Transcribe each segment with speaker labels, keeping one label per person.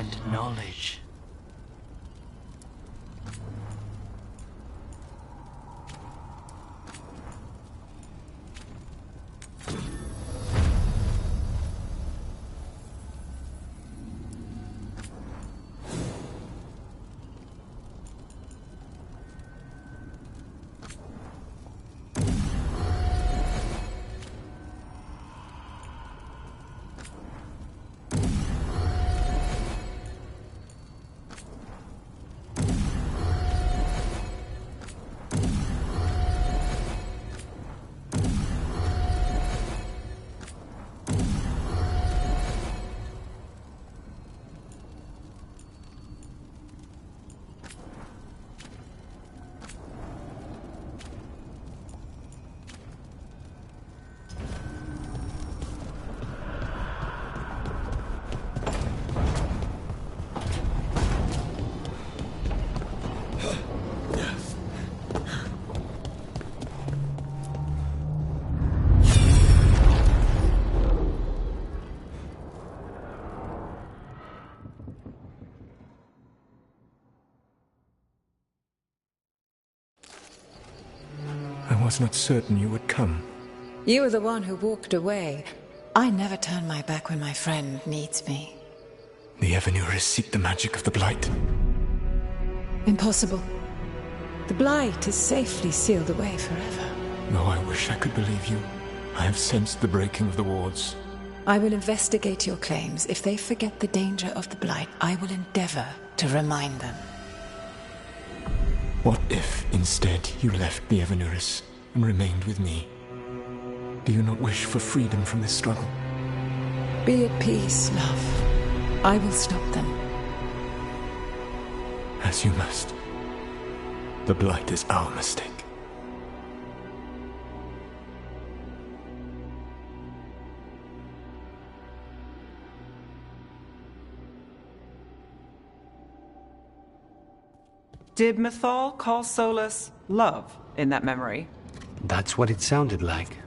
Speaker 1: and knowledge.
Speaker 2: I was not certain you would come.
Speaker 3: You were the one who walked away. I never turn my back when my friend needs me.
Speaker 2: The Evanurus seek the magic of the Blight.
Speaker 3: Impossible. The Blight is safely sealed away forever.
Speaker 2: Though I wish I could believe you. I have sensed the breaking of the wards.
Speaker 3: I will investigate your claims. If they forget the danger of the Blight, I will endeavor to remind them.
Speaker 2: What if, instead, you left the Evanurus and remained with me? Do you not wish for freedom from this struggle?
Speaker 3: Be at peace, love. I will stop them.
Speaker 2: As you must. The Blight is our mistake.
Speaker 4: Did Mythal call Solus love in that memory?
Speaker 1: That's what it sounded like.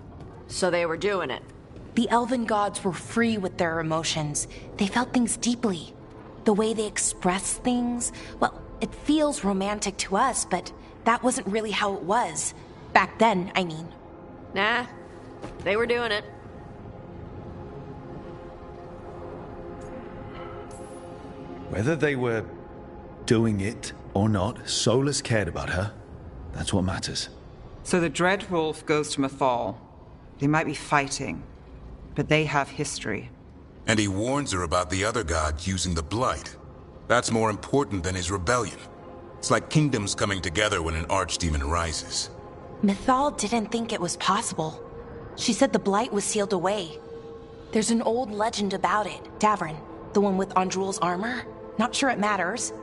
Speaker 5: So they were doing it.
Speaker 6: The elven gods were free with their emotions. They felt things deeply. The way they expressed things, well, it feels romantic to us, but that wasn't really how it was. Back then, I mean.
Speaker 5: Nah, they were doing it.
Speaker 7: Whether they were doing it or not, Solus cared about her. That's what matters.
Speaker 4: So the Dreadwolf goes to Mythal. They might be fighting, but they have history.
Speaker 8: And he warns her about the other gods using the Blight. That's more important than his rebellion. It's like kingdoms coming together when an archdemon rises.
Speaker 6: Mythal didn't think it was possible. She said the Blight was sealed away. There's an old legend about it. Davrin, the one with Andrul's armor. Not sure it matters.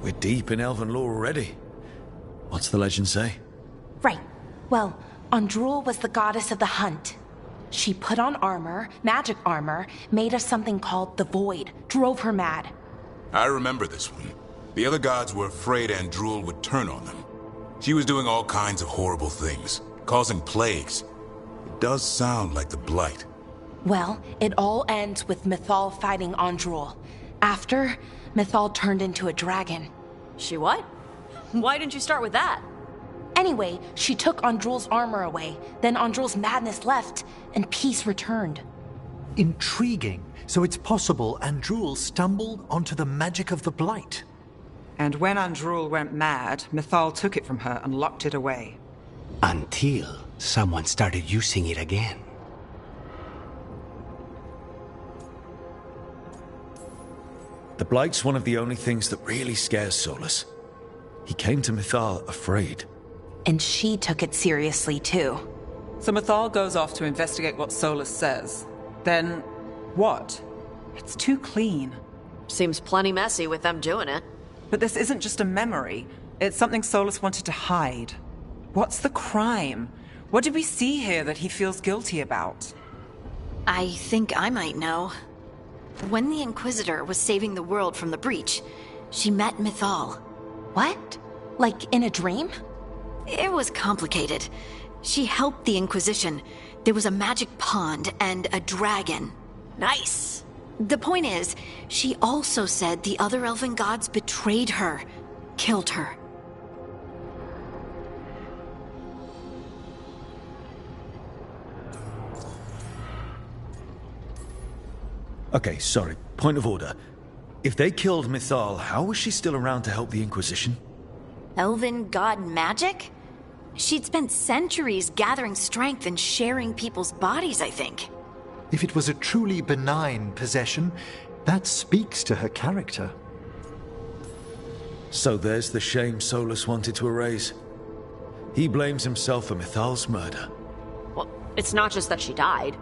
Speaker 7: We're deep in elven lore already. What's the legend say?
Speaker 6: Right. Well, Andrul was the goddess of the hunt. She put on armor, magic armor, made of something called the Void, drove her mad.
Speaker 8: I remember this one. The other gods were afraid Andrul would turn on them. She was doing all kinds of horrible things, causing plagues. It does sound like the Blight.
Speaker 6: Well, it all ends with Mythal fighting Andrul. After, Mythal turned into a dragon.
Speaker 5: She what? Why didn't you start with that?
Speaker 6: Anyway, she took Andrul's armor away, then Andrul's madness left, and peace returned.
Speaker 1: Intriguing. So it's possible Andrul stumbled onto the magic of the Blight.
Speaker 4: And when Andrul went mad, Mythal took it from her and locked it away.
Speaker 1: Until someone started using it again.
Speaker 7: The Blight's one of the only things that really scares Solus. He came to Mythal afraid.
Speaker 6: And she took it seriously, too.
Speaker 4: So Mythal goes off to investigate what Solus says. Then, what? It's too clean.
Speaker 5: Seems plenty messy with them doing it.
Speaker 4: But this isn't just a memory. It's something Solus wanted to hide. What's the crime? What did we see here that he feels guilty about?
Speaker 9: I think I might know. When the Inquisitor was saving the world from the breach, she met Mythal.
Speaker 6: What? Like in a dream?
Speaker 9: It was complicated. She helped the Inquisition, There was a magic pond and a dragon.
Speaker 5: Nice.
Speaker 9: The point is, she also said the other elven gods betrayed her, killed her.
Speaker 7: Okay, sorry. Point of order. If they killed Mythal, how was she still around to help the Inquisition?
Speaker 9: Elven god magic? She'd spent centuries gathering strength and sharing people's bodies, I think.
Speaker 1: If it was a truly benign possession, that speaks to her character.
Speaker 7: So there's the shame Solus wanted to erase. He blames himself for Mythal's murder.
Speaker 5: Well, it's not just that she died.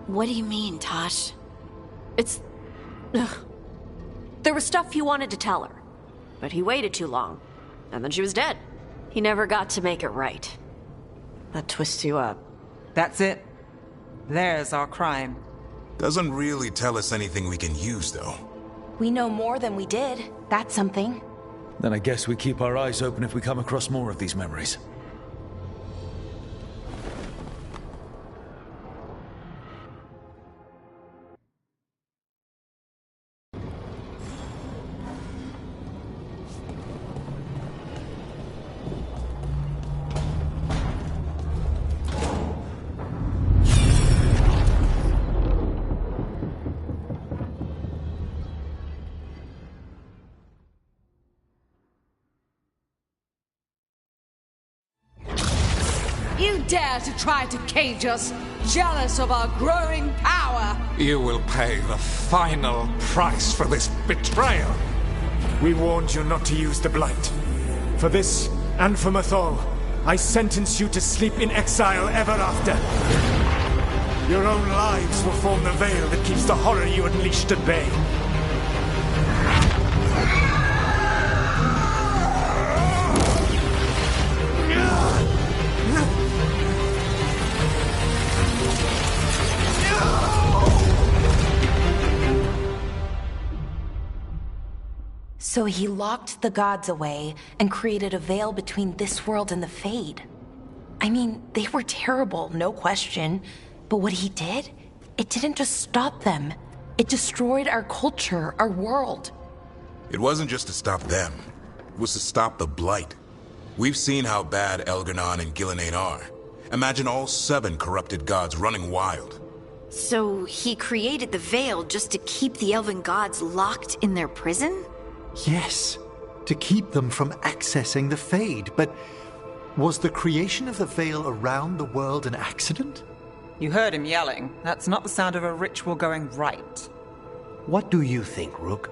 Speaker 9: What do you mean, Tosh?
Speaker 5: It's... Ugh. There was stuff he wanted to tell her, but he waited too long, and then she was dead. He never got to make it right. That twists you up.
Speaker 4: That's it. There's our crime.
Speaker 8: Doesn't really tell us anything we can use, though.
Speaker 6: We know more than we did. That's something.
Speaker 7: Then I guess we keep our eyes open if we come across more of these memories.
Speaker 10: You dare to try to cage us, jealous of our growing power!
Speaker 2: You will pay the final price for this betrayal. We warned you not to use the Blight. For this, and for Mythal, I sentence you to sleep in exile ever after. Your own lives will form the veil that keeps the horror you unleashed at bay.
Speaker 6: So he locked the gods away and created a veil between this world and the Fade. I mean, they were terrible, no question. But what he did, it didn't just stop them. It destroyed our culture, our world.
Speaker 8: It wasn't just to stop them. It was to stop the Blight. We've seen how bad Elgar'nan and Gillenane are. Imagine all 7 corrupted gods running wild.
Speaker 9: So he created the veil just to keep the elven gods locked in their prison?
Speaker 1: Yes, to keep them from accessing the Fade. But was the creation of the veil around the world an accident?
Speaker 4: You heard him yelling. That's not the sound of a ritual going right.
Speaker 1: What do you think, Rook?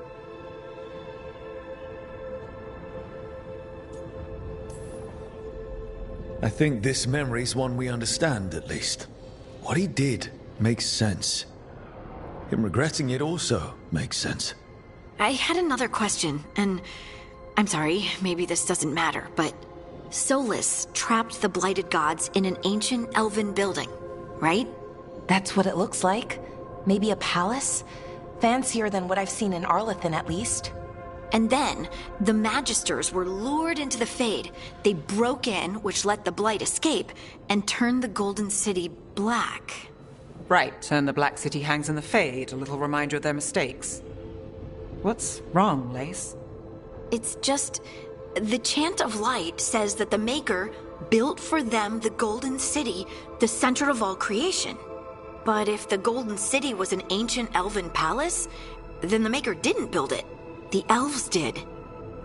Speaker 7: I think this memory's one we understand, at least. What he did makes sense. Him regretting it also makes sense.
Speaker 9: I had another question, and I'm sorry, maybe this doesn't matter, but Solus trapped the blighted gods in an ancient elven building, right?
Speaker 6: That's what it looks like. Maybe a palace? Fancier than what I've seen in Arlethan, at least.
Speaker 9: And then, the Magisters were lured into the Fade. They broke in, which let the Blight escape, and turned the Golden City black.
Speaker 4: Right, and the Black City hangs in the Fade, a little reminder of their mistakes. What's wrong, Lace?
Speaker 9: It's just... the Chant of Light says that the Maker built for them the Golden City, the center of all creation. But if the Golden City was an ancient elven palace, then the Maker didn't build it. The elves did.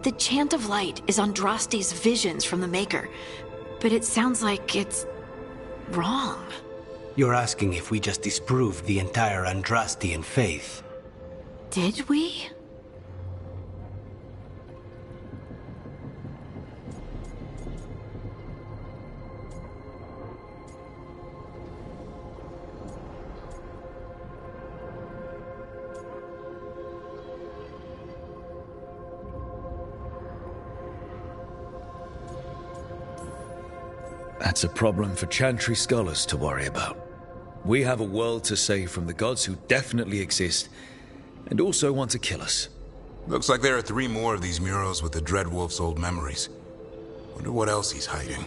Speaker 9: The Chant of Light is Andraste's visions from the Maker, but it sounds like it's... wrong.
Speaker 11: You're asking if we just disproved the entire Andrastian faith.
Speaker 9: Did we?
Speaker 7: That's a problem for Chantry scholars to worry about. We have a world to save from the gods who definitely exist, and also want to kill us.
Speaker 8: Looks like there are 3 more of these murals with the Dreadwolf's old memories. Wonder what else he's hiding.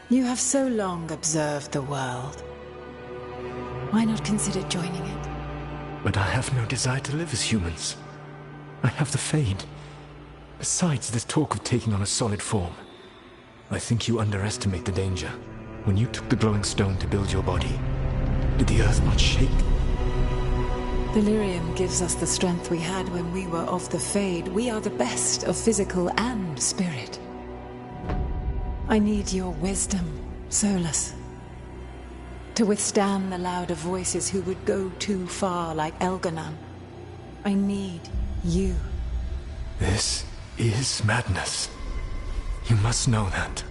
Speaker 3: You have so long observed the world. Why not consider joining it?
Speaker 2: But I have no desire to live as humans. I have the Fade. Besides this talk of taking on a solid form, I think you underestimate the danger. When you took the glowing stone to build your body, did the earth not shake?
Speaker 3: Delirium gives us the strength we had when we were of the Fade. We are the best of physical and spirit. I need your wisdom, Solus, to withstand the louder voices who would go too far like Elganon. I need you.
Speaker 2: This is madness. You must know that.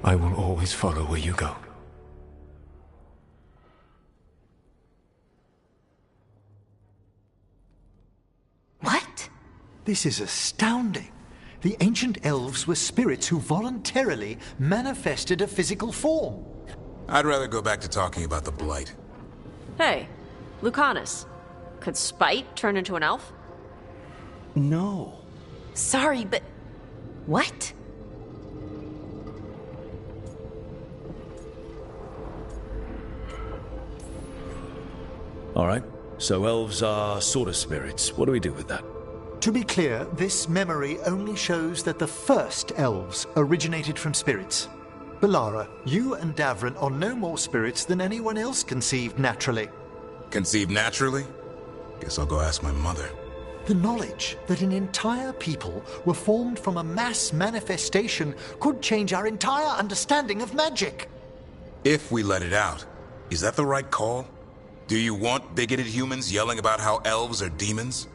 Speaker 2: I will always follow where you go.
Speaker 1: What? This is astounding. The ancient elves were spirits who voluntarily manifested a physical form.
Speaker 8: I'd rather go back to talking about the Blight.
Speaker 5: Hey, Lucanus. Could Spite turn into an elf?
Speaker 11: No.
Speaker 6: Sorry, but... what?
Speaker 7: All right, so elves are sort of spirits. What do we do with that?
Speaker 1: To be clear, this memory only shows that the first elves originated from spirits. Balara, you and Davrin are no more spirits than anyone else conceived naturally.
Speaker 8: Conceived naturally? Guess I'll go ask my mother.
Speaker 1: The knowledge that an entire people were formed from a mass manifestation could change our entire understanding of magic.
Speaker 8: If we let it out, is that the right call? Do you want bigoted humans yelling about how elves are demons?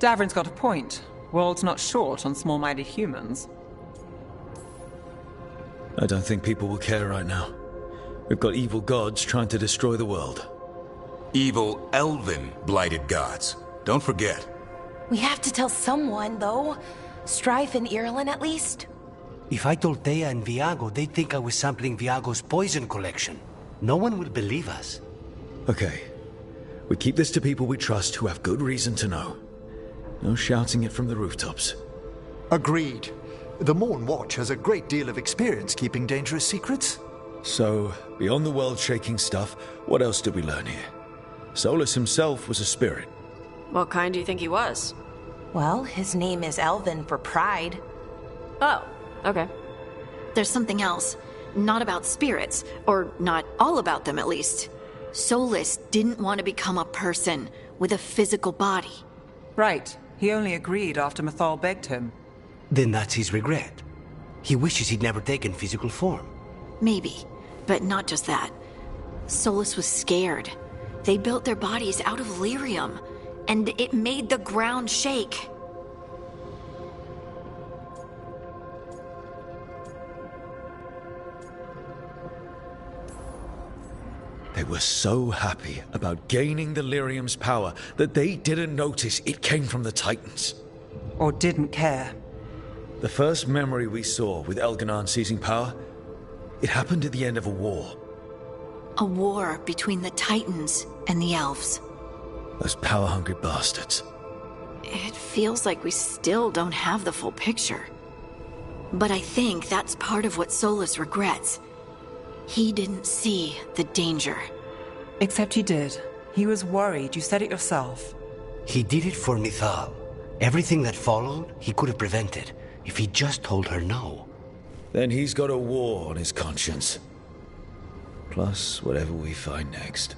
Speaker 4: Davrin's got a point. World's not short on small-minded humans.
Speaker 7: I don't think people will care right now. We've got evil gods trying to destroy the world.
Speaker 8: Evil, elven, blighted gods. Don't forget.
Speaker 6: We have to tell someone, though. Strife and Irulan, at least.
Speaker 11: If I told Thea and Viago, they'd think I was sampling Viago's poison collection. No one will believe us.
Speaker 7: Okay. We keep this to people we trust who have good reason to know. No shouting it from the rooftops.
Speaker 1: Agreed. The Morn Watch has a great deal of experience keeping dangerous secrets.
Speaker 7: So, beyond the world-shaking stuff, what else did we learn here? Solus himself was a spirit.
Speaker 5: What kind do you think he was?
Speaker 6: Well, his name is Elven for pride.
Speaker 5: Oh, okay.
Speaker 9: There's something else. Not about spirits, or not all about them at least. Solus didn't want to become a person with a physical body.
Speaker 4: Right. He only agreed after Mythal begged him.
Speaker 11: Then that's his regret. He wishes he'd never taken physical form.
Speaker 9: Maybe, but not just that. Solus was scared. They built their bodies out of lyrium, and it made the ground shake.
Speaker 7: They were so happy about gaining the lyrium's power that they didn't notice it came from the Titans.
Speaker 4: Or didn't care.
Speaker 7: The first memory we saw with Elganon seizing power, it happened at the end of a war.
Speaker 9: A war between the Titans and the elves.
Speaker 7: Those power-hungry bastards.
Speaker 9: It feels like we still don't have the full picture. But I think that's part of what Solus regrets. He didn't see the danger.
Speaker 4: Except he did. He was worried. You said it yourself.
Speaker 11: He did it for Mythal. Everything that followed, he could have prevented, if he just told her no.
Speaker 7: Then he's got a war on his conscience. Plus, whatever we find next.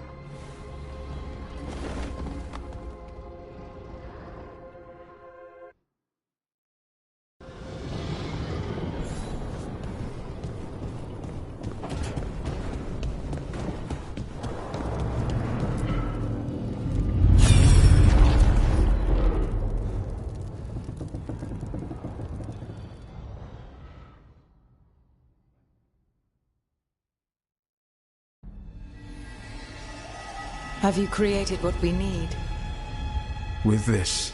Speaker 3: Have you created what we need?
Speaker 2: With this,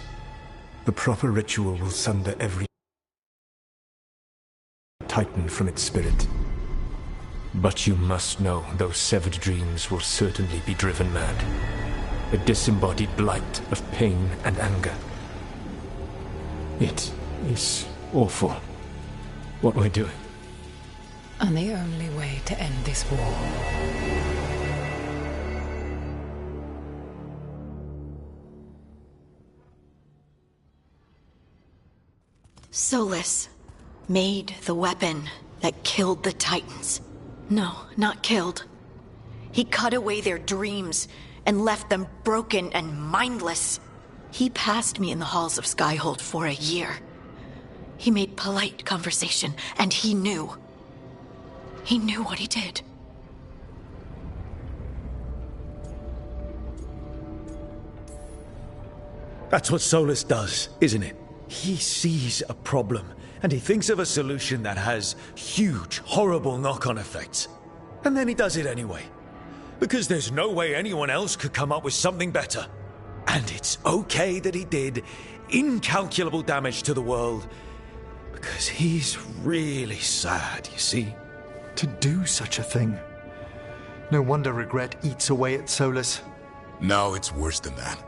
Speaker 2: the proper ritual will sunder every Titan from its spirit. But you must know those severed dreams will certainly be driven mad. A disembodied blight of pain and anger. It is awful. what we're doing.
Speaker 3: And the only way to end this war.
Speaker 9: Solus made the weapon that killed the Titans. No, not killed. He cut away their dreams and left them broken and mindless. He passed me in the halls of Skyhold for a year. He made polite conversation, and he knew. He knew what he did.
Speaker 7: That's what Solus does, isn't it? He sees a problem, and he thinks of a solution that has huge, horrible knock-on effects. And then he does it anyway. Because there's no way anyone else could come up with something better. And it's okay that he did incalculable damage to the world. Because he's really sad, you see.
Speaker 1: To do such a thing. No wonder regret eats away at Solus.
Speaker 8: No, it's worse than that.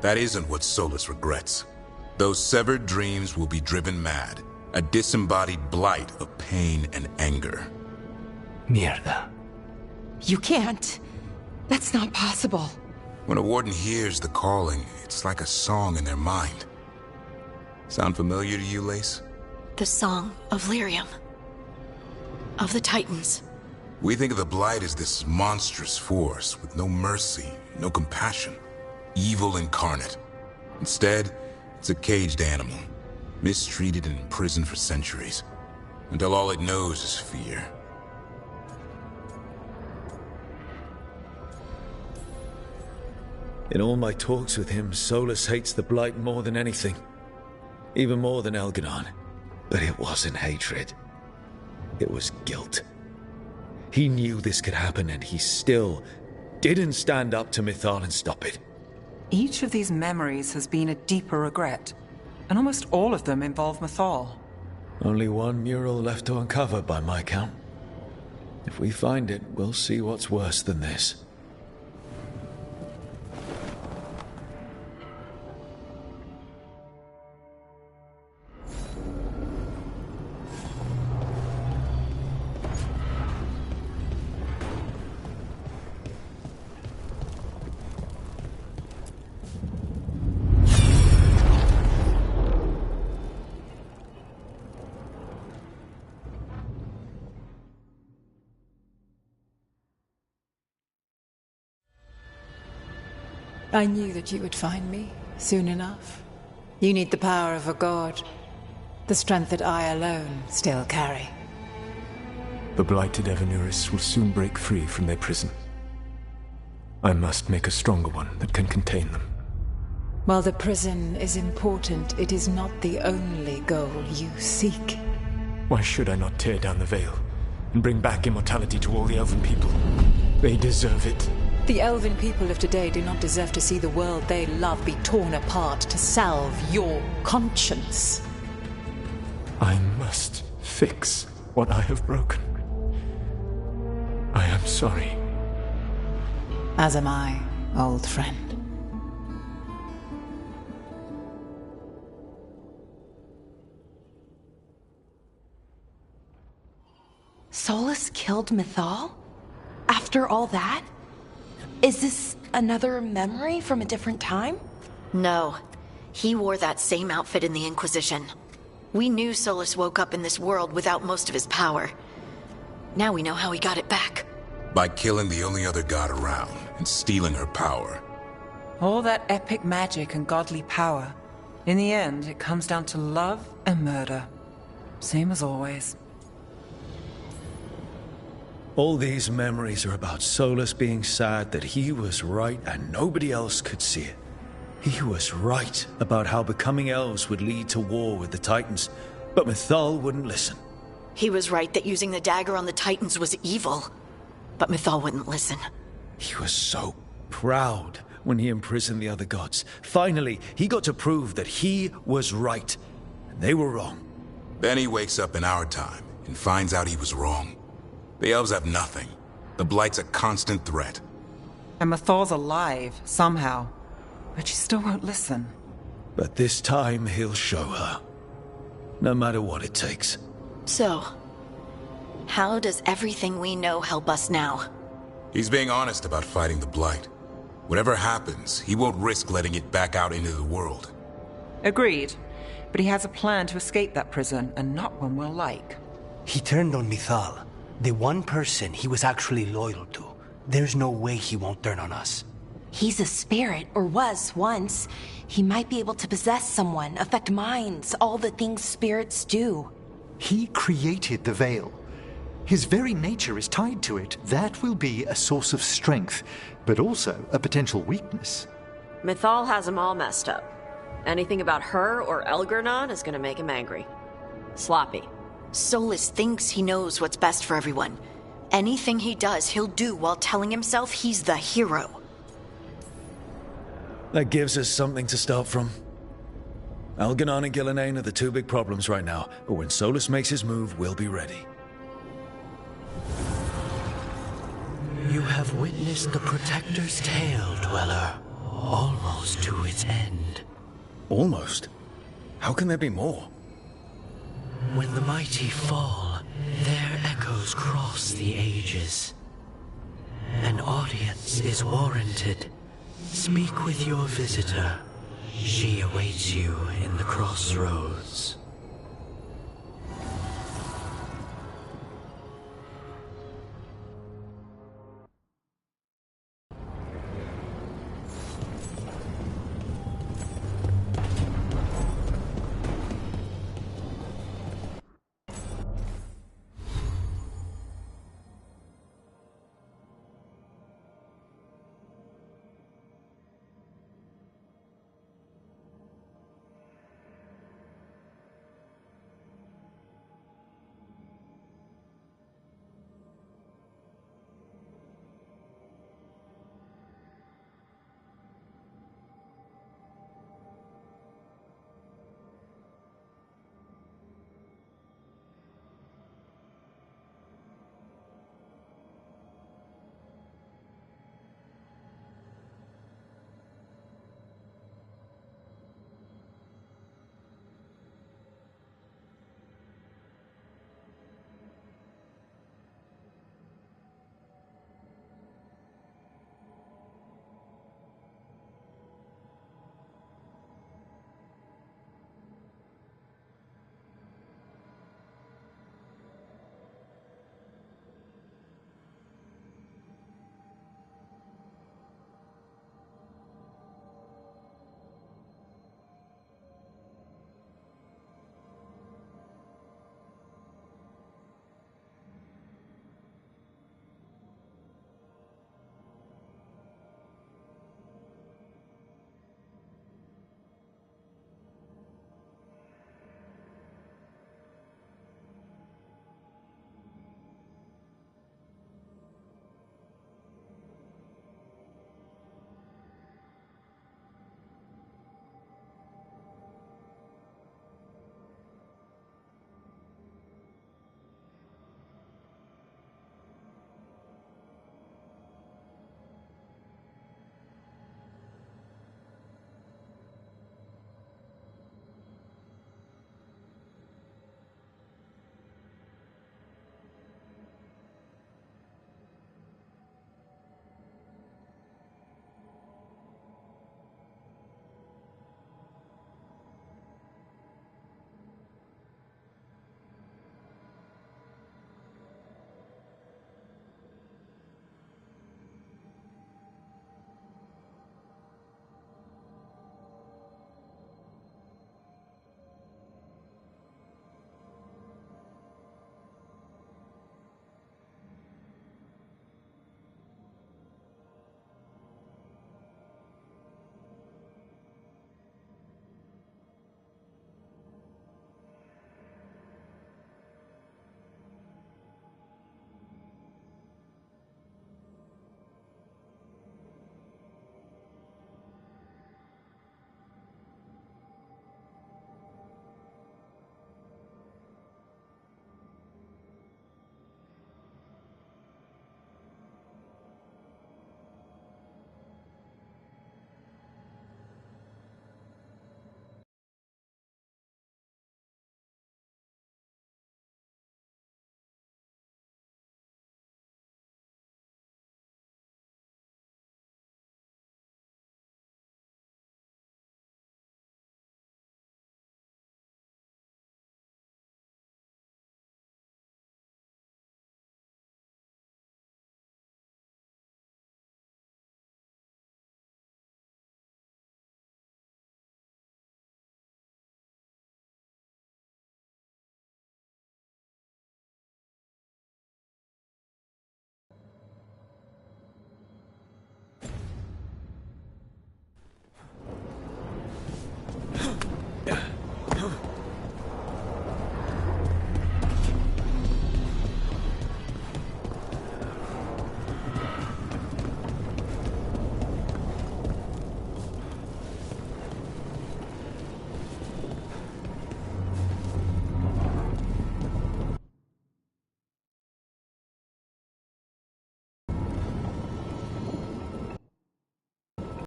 Speaker 8: That isn't what Solus regrets. Those severed dreams will be driven mad. A disembodied blight of pain and anger.
Speaker 11: Mierda.
Speaker 6: You can't. That's not possible.
Speaker 8: When a warden hears the calling, it's like a song in their mind. Sound familiar to you, Lace?
Speaker 9: The song of Lyrium. Of the Titans.
Speaker 8: We think of the Blight as this monstrous force with no mercy, no compassion. Evil incarnate. Instead, it's a caged animal, mistreated and imprisoned for centuries, until all it knows is fear.
Speaker 7: In all my talks with him, Solus hates the Blight more than anything. Even more than Elganon. But it wasn't hatred. It was guilt. He knew this could happen, and he still didn't stand up to Mythal and stop it.
Speaker 4: Each of these memories has been a deeper regret, and almost all of them involve Mythal.
Speaker 7: Only one mural left to uncover by my count. If we find it, we'll see what's worse than this.
Speaker 3: I knew that you would find me soon enough. You need the power of a god, the strength that I alone still carry.
Speaker 2: The blighted Evanuris will soon break free from their prison. I must make a stronger one that can contain them.
Speaker 3: While the prison is important, it is not the only goal you seek.
Speaker 2: Why should I not tear down the veil and bring back immortality to all the Elven people? They deserve it.
Speaker 3: The Elven people of today do not deserve to see the world they love be torn apart to salve your conscience.
Speaker 2: I must fix what I have broken. I am sorry.
Speaker 3: As am I, old friend.
Speaker 6: Solus killed Mythal? After all that? Is this another memory from a different time?
Speaker 9: No. He wore that same outfit in the Inquisition. We knew Solus woke up in this world without most of his power. Now we know how he got it back.
Speaker 8: By killing the only other god around and stealing her power.
Speaker 4: All that epic magic and godly power. In the end, it comes down to love and murder. Same as always.
Speaker 7: All these memories are about Solus being sad that he was right and nobody else could see it. He was right about how becoming elves would lead to war with the Titans, but Mythal wouldn't listen.
Speaker 9: He was right that using the dagger on the Titans was evil, but Mythal wouldn't listen.
Speaker 7: He was so proud when he imprisoned the other gods. Finally, he got to prove that he was right, and they were wrong.
Speaker 8: Then he wakes up in our time and finds out he was wrong. The elves have nothing. The Blight's a constant threat.
Speaker 4: And Mythal's alive, somehow. But she still won't listen.
Speaker 7: But this time he'll show her. No matter what it takes.
Speaker 9: So, how does everything we know help us now?
Speaker 8: He's being honest about fighting the Blight. Whatever happens, he won't risk letting it back out into the world.
Speaker 4: Agreed. But he has a plan to escape that prison, and not one we'll like.
Speaker 11: He turned on Mithal, the one person he was actually loyal to. There's no way he won't turn on us.
Speaker 6: He's a spirit, or was once. He might be able to possess someone, affect minds, all the things spirits do.
Speaker 1: He created the Veil. His very nature is tied to it. That will be a source of strength, but also a potential weakness.
Speaker 5: Mithal has him all messed up. Anything about her or Elgernon is gonna make him angry. Sloppy.
Speaker 9: Solus thinks he knows what's best for everyone. Anything he does, he'll do while telling himself he's the hero.
Speaker 7: That gives us something to start from. Algernon and Gillenane are the two big problems right now, but when Solus makes his move, we'll be ready.
Speaker 11: You have witnessed the Protector's tale, Dweller, almost to its end.
Speaker 7: Almost? How can there be more?
Speaker 11: When the mighty fall, their echoes cross the ages. An audience is warranted. Speak with your visitor. She awaits you in the crossroads.